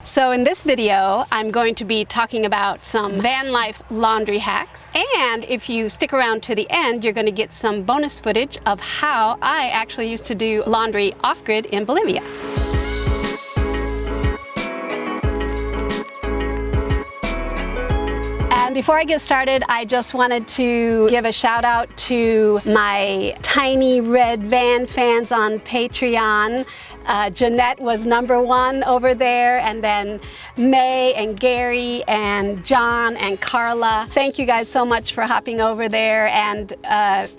So in this video, I'm going to be talking about some van life laundry hacks. And if you stick around to the end, you're going to get some bonus footage of how I actually used to do laundry off-grid in Bolivia. And before I get started, I just wanted to give a shout out to my tiny red van fans on Patreon. Jeanette was #1 over there, and then May and Gary and John and Carla. Thank you guys so much for hopping over there, and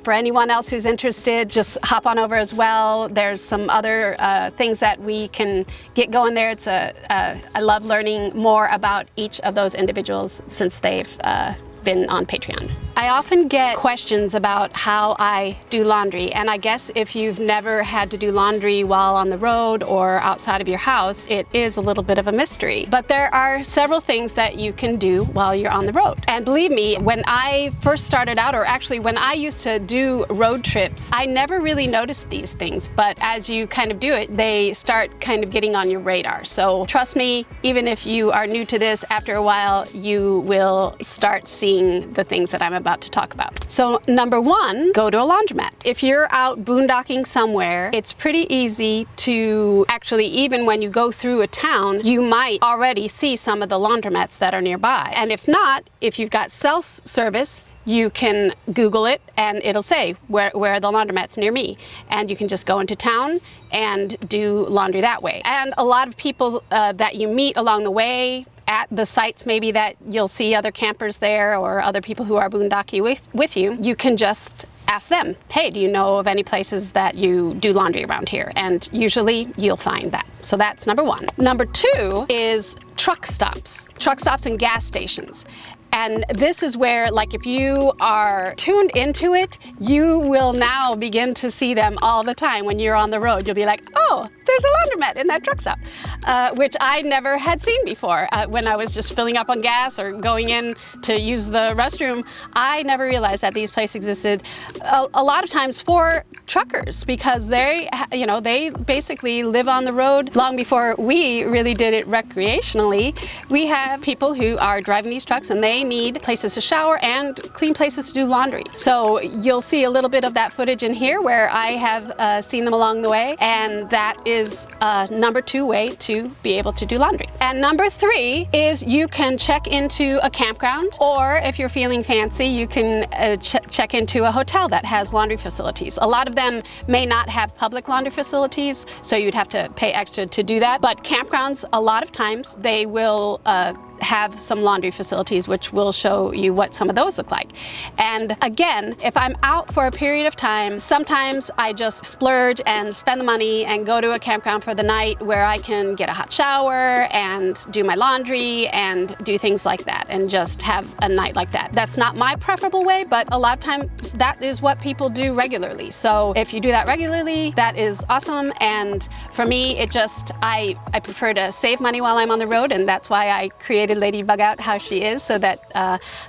for anyone else who's interested, just hop on over as well. There's some other things that we can get going there. I love learning more about each of those individuals since they've been on Patreon. I often get questions about how I do laundry, and I guess if you've never had to do laundry while on the road or outside of your house, it is a little bit of a mystery. But there are several things that you can do while you're on the road. And believe me, when I first started out, or actually when I used to do road trips, I never really noticed these things, but as you kind of do it, they start kind of getting on your radar. So trust me, even if you are new to this, after a while, you will start seeing the things that I'm about to talk about. So #1, go to a laundromat. If you're out boondocking somewhere, it's pretty easy to actually, even when you go through a town, you might already see some of the laundromats that are nearby. And if not, if you've got self-service, you can Google it and it'll say where are the laundromats near me, and you can just go into town and do laundry that way. And a lot of people that you meet along the way at the sites, maybe that you'll see other campers there or other people who are boondocking with you, you can just ask them, hey, do you know of any places that you do laundry around here? And usually you'll find that. So that's #1. #2 is truck stops and gas stations. And this is where, like, if you are tuned into it, you will now begin to see them all the time when you're on the road. You'll be like, oh, there's a laundromat in that truck stop, which I never had seen before. When I was just filling up on gas or going in to use the restroom, I never realized that these places existed. A lot of times for truckers, because they basically live on the road long before we really did it recreationally. We have people who are driving these trucks and they need places to shower and clean places to do laundry. So you'll see a little bit of that footage in here where I have seen them along the way, and that is #2 way to be able to do laundry. And #3 is you can check into a campground, or if you're feeling fancy, you can check into a hotel that has laundry facilities. A lot of them may not have public laundry facilities, so you'd have to pay extra to do that. But campgrounds, a lot of times, they will have some laundry facilities, which will show you what some of those look like. And again, if I'm out for a period of time, sometimes I just splurge and spend the money and go to a campground for the night where I can get a hot shower and do my laundry and do things like that and just have a night like that. That's not my preferable way, but a lot of times that is what people do regularly. So if you do that regularly, that is awesome. And for me, I prefer to save money while I'm on the road, and that's why I created Ladybug Out how she is, so that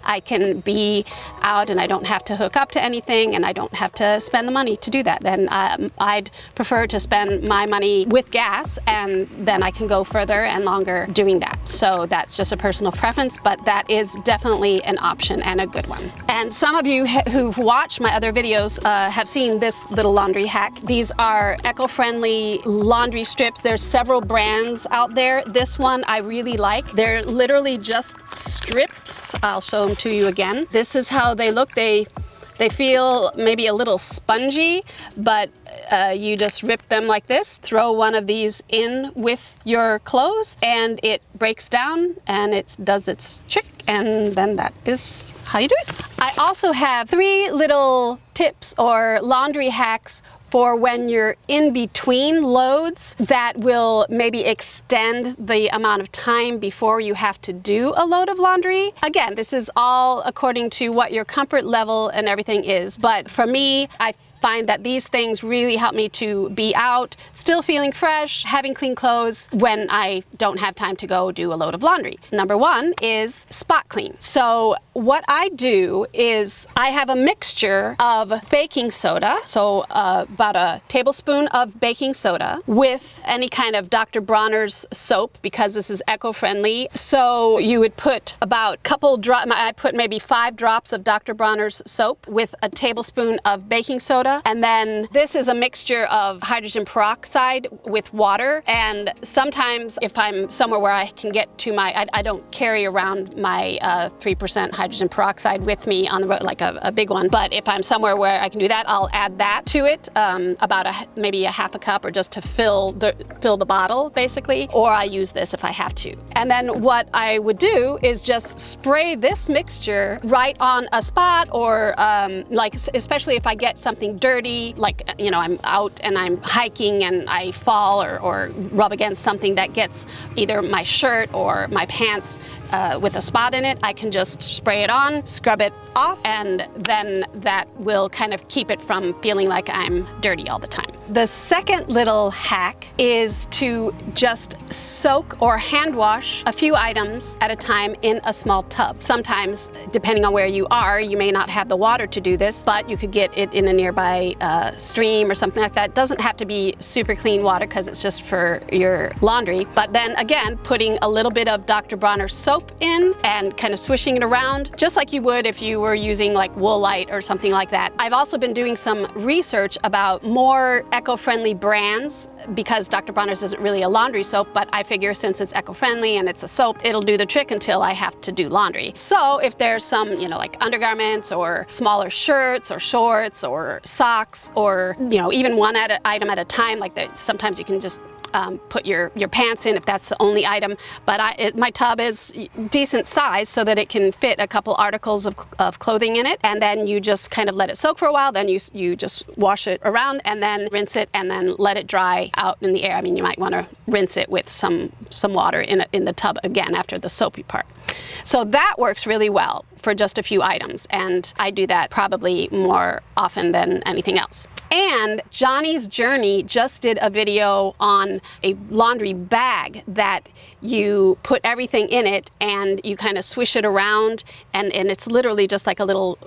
I can be out and I don't have to hook up to anything and I don't have to spend the money to do that. And I'd prefer to spend my money with gas, and then I can go further and longer doing that. So that's just a personal preference, but that is definitely an option and a good one. And some of you who've watched my other videos have seen this little laundry hack. These are eco-friendly laundry strips. There's several brands out there. This one I really like. They're literally just strips. I'll show them to you again. This is how they look. They feel maybe a little spongy, but you just rip them like this, throw one of these in with your clothes, and it breaks down and it does its trick, and then that is how you do it. I also have 3 little tips or laundry hacks for when you're in between loads that will maybe extend the amount of time before you have to do a load of laundry. Again, this is all according to what your comfort level and everything is. But for me, I find that these things really help me to be out, still feeling fresh, having clean clothes when I don't have time to go do a load of laundry. Number one is spot clean. So what I do is I have a mixture of baking soda, so about a tablespoon of baking soda with any kind of Dr. Bronner's soap, because this is eco-friendly. So you would put about a couple drops, I put maybe 5 drops of Dr. Bronner's soap with a tablespoon of baking soda. And then this is a mixture of hydrogen peroxide with water. And sometimes if I'm somewhere where I can get to I don't carry around my 3% hydrogen peroxide with me on the road, like a big one. But if I'm somewhere where I can do that, I'll add that to it, about maybe a half a cup, or just to fill the bottle, basically. Or I use this if I have to. And then what I would do is just spray this mixture right on a spot, or like especially if I get something dirty, like I'm out and I'm hiking and I fall or rub against something that gets either my shirt or my pants with a spot in it, I can just spray it on, scrub it off, and then that will kind of keep it from feeling like I'm dirty all the time. The second little hack is to just soak or hand wash a few items at a time in a small tub. Sometimes, depending on where you are, you may not have the water to do this, but you could get it in a nearby stream or something like that. It doesn't have to be super clean water because it's just for your laundry. But then again, putting a little bit of Dr. Bronner's soap in and kind of swishing it around, just like you would if you were using like Woolite or something like that. I've also been doing some research about more eco-friendly brands, because Dr. Bronner's isn't really a laundry soap, but I figure since it's eco-friendly and it's a soap, it'll do the trick until I have to do laundry. So if there's some, like undergarments or smaller shirts or shorts or socks, or, even one item at a time, like that, sometimes you can just put your pants in if that's the only item. But my tub is decent size so that it can fit a couple articles of clothing in it, and then you just kind of let it soak for a while, then you just wash it around and then rinse it and then let it dry out in the air. I mean, you might want to rinse it with some water in the tub again after the soapy part. So that works really well for just a few items, and I do that probably more often than anything else. And Johnny's Journey just did a video on a laundry bag that you put everything in it and you kind of swish it around, and it's literally just like a little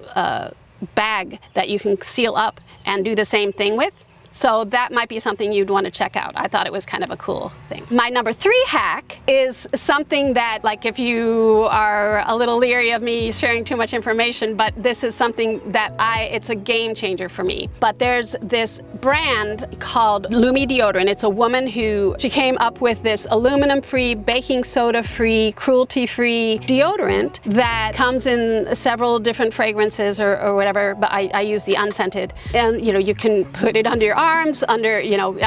bag that you can seal up and do the same thing with. So that might be something you'd want to check out. I thought it was kind of a cool thing. My number 3 hack is something that, like, if you are a little leery of me sharing too much information, but this is something that it's a game changer for me. But there's this brand called Lumi deodorant. It's a woman she came up with this aluminum-free, baking soda-free, cruelty-free deodorant that comes in several different fragrances or whatever, but I use the unscented. And you can put it under your arms, under,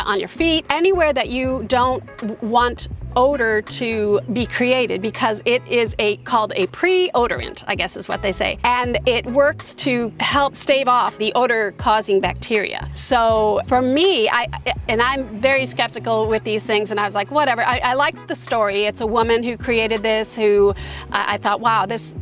on your feet, anywhere that you don't want odor to be created, because it is called a pre-odorant, I guess is what they say. And it works to help stave off the odor-causing bacteria. So for me, I'm very skeptical with these things, and I was like, whatever. I liked the story. It's a woman who created this, who I thought, wow, this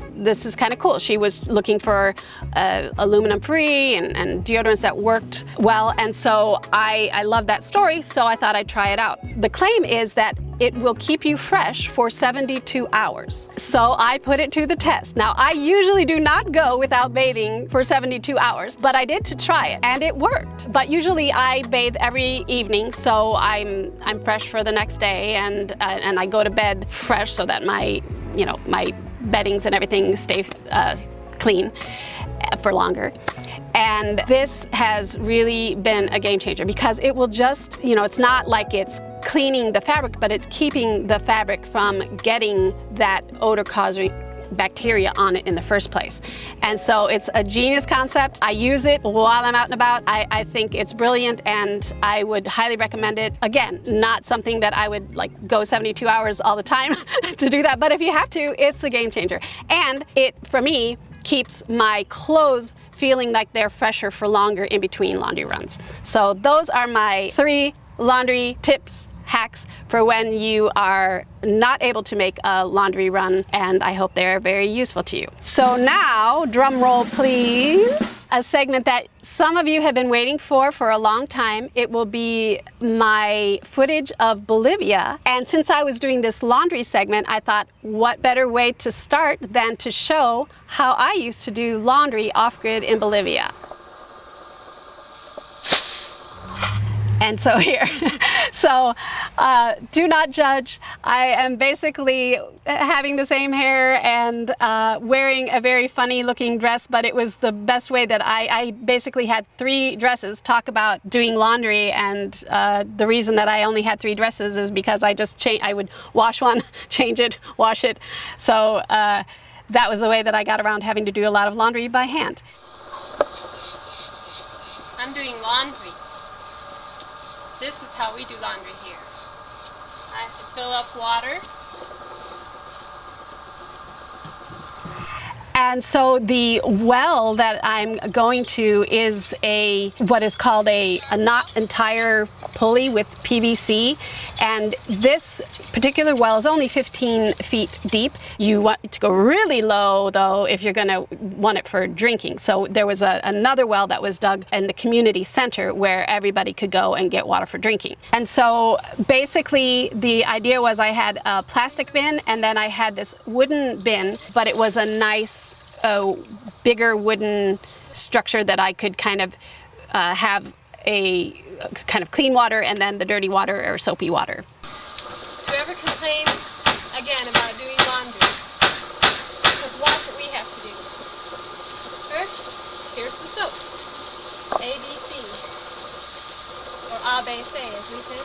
is kind of cool. She was looking for aluminum-free and deodorants that worked well, and so I love that story, so I thought I'd try it out. The claim is that it will keep you fresh for 72 hours. So I put it to the test. Now, I usually do not go without bathing for 72 hours, but I did to try it, and it worked. But usually I bathe every evening, so I'm fresh for the next day, and I go to bed fresh so that my beddings and everything stay clean for longer. And this has really been a game changer, because it will just, it's not like it's cleaning the fabric, but it's keeping the fabric from getting that odor-causing bacteria on it in the first place. And so it's a genius concept. I use it while I'm out and about. I think it's brilliant, and I would highly recommend it. Again, not something that I would go 72 hours all the time to do that, but if you have to, it's a game changer. And it, for me, keeps my clothes feeling like they're fresher for longer in between laundry runs. So those are my 3 laundry tips hacks for when you are not able to make a laundry run, and I hope they're very useful to you. So now, drum roll please, a segment that some of you have been waiting for a long time. It will be my footage of Bolivia, and since I was doing this laundry segment, I thought what better way to start than to show how I used to do laundry off-grid in Bolivia. And so here, so do not judge. I am basically having the same hair and wearing a very funny looking dress, but it was the best way that I basically had 3 dresses. Talk about doing laundry, and the reason that I only had 3 dresses is because I would wash one, change it, wash it. So that was the way that I got around having to do a lot of laundry by hand. I'm doing laundry. This is how we do laundry here. I have to fill up water. And so the well that I'm going to is what is called a not entire pulley with PVC. And this particular well is only 15 feet deep. You want to go really low though if you're going to want it for drinking. So there was another well that was dug in the community center where everybody could go and get water for drinking. And so basically the idea was I had a plastic bin and then I had this wooden bin, but it was a nice bigger wooden structure that I could kind of have a kind of clean water and then the dirty water or soapy water. Do you ever complain again about doing laundry? Because watch what we have to do. First, here's the soap. ABC. Or ABC as we say.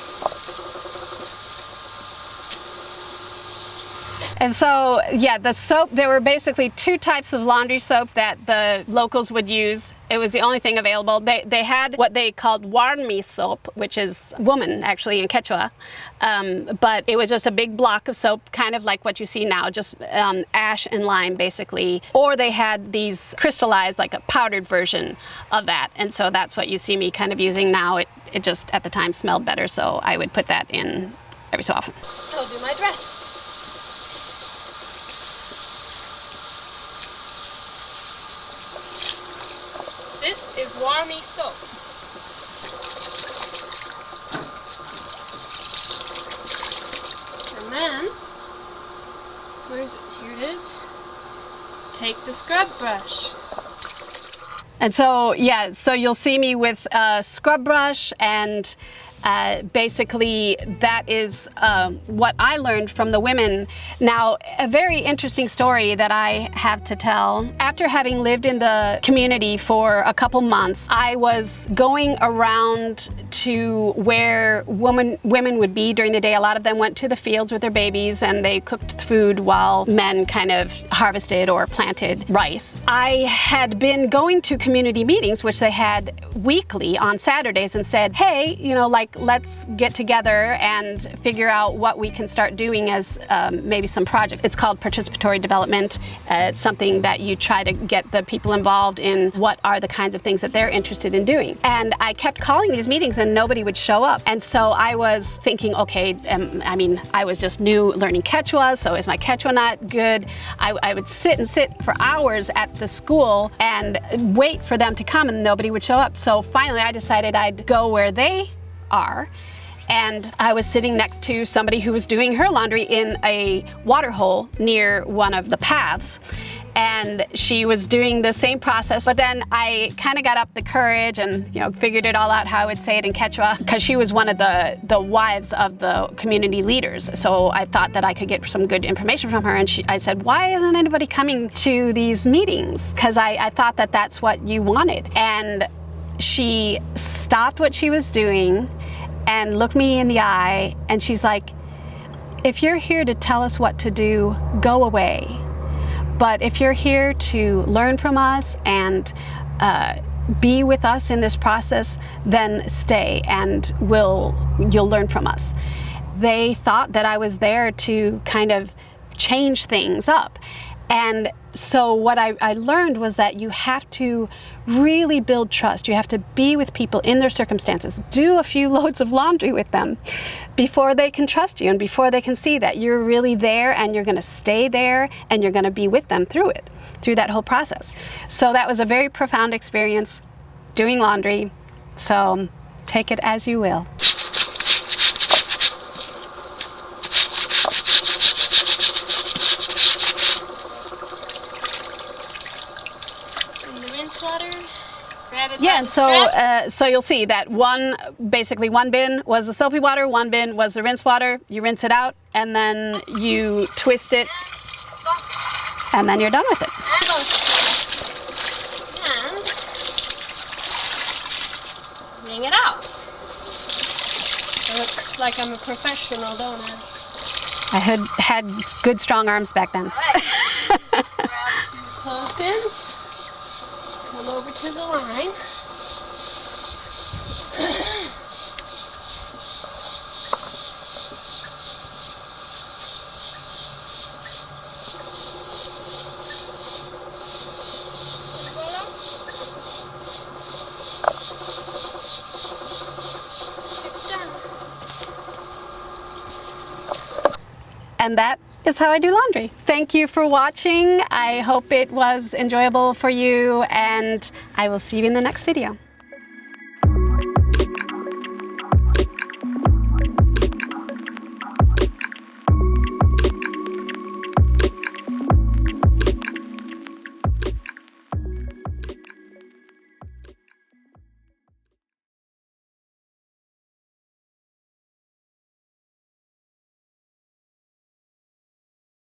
And so, yeah, the soap, there were basically 2 types of laundry soap that the locals would use. It was the only thing available. They had what they called warmi soap, which is woman actually in Quechua. But it was just a big block of soap, kind of like what you see now, just ash and lime basically. Or they had these crystallized, like a powdered version of that. And so that's what you see me kind of using now. It just at the time smelled better, so I would put that in every so often. I'll do my dress. This is warmi soap. And then, where is it? Here it is. Take the scrub brush. And so, yeah, so you'll see me with a scrub brush, and basically that is what I learned from the women. Now, a very interesting story that I have to tell. After having lived in the community for a couple months, I was going around to where women would be during the day. A lot of them went to the fields with their babies and they cooked food while men kind of harvested or planted rice. I had been going to community meetings, which they had weekly on Saturdays, and said, hey, you know, like, let's get together and figure out what we can start doing as maybe some projects. It's called participatory development. It's something that you try to get the people involved in what are the kinds of things that they're interested in doing. And I kept calling these meetings and nobody would show up. And so I was thinking, okay, I mean, I was just new learning Quechua, so is my Quechua not good? I would sit for hours at the school and wait for them to come and nobody would show up. So finally I decided I'd go where they are, and I was sitting next to somebody who was doing her laundry in a water hole near one of the paths, and she was doing the same process. But then I kind of got up the courage and, you know, figured it all out how I would say it in Quechua, because she was one of the wives of the community leaders. So I thought that I could get some good information from her, and I said, why isn't anybody coming to these meetings? Because I thought that that's what you wanted. And she stopped what she was doing and looked me in the eye, and she's like, if you're here to tell us what to do, go away. But if you're here to learn from us and be with us in this process, then stay and you'll learn from us. They thought that I was there to kind of change things up. And so what I learned was that you have to really build trust. You have to be with people in their circumstances. Do a few loads of laundry with them before they can trust you and before they can see that you're really there and you're going to stay there and you're going to be with them through it, through that whole process. So that was a very profound experience doing laundry. So take it as you will. Yeah, and so you'll see that basically one bin was the soapy water, one bin was the rinse water. You rinse it out, and then you twist it, and then you're done with it. And wring it out. I look like I'm a professional, don't I? I had good, strong arms back then. Right. Grab some clothespins. Come over to the line. And that is how I do laundry. Thank you for watching. I hope it was enjoyable for you, and I will see you in the next video.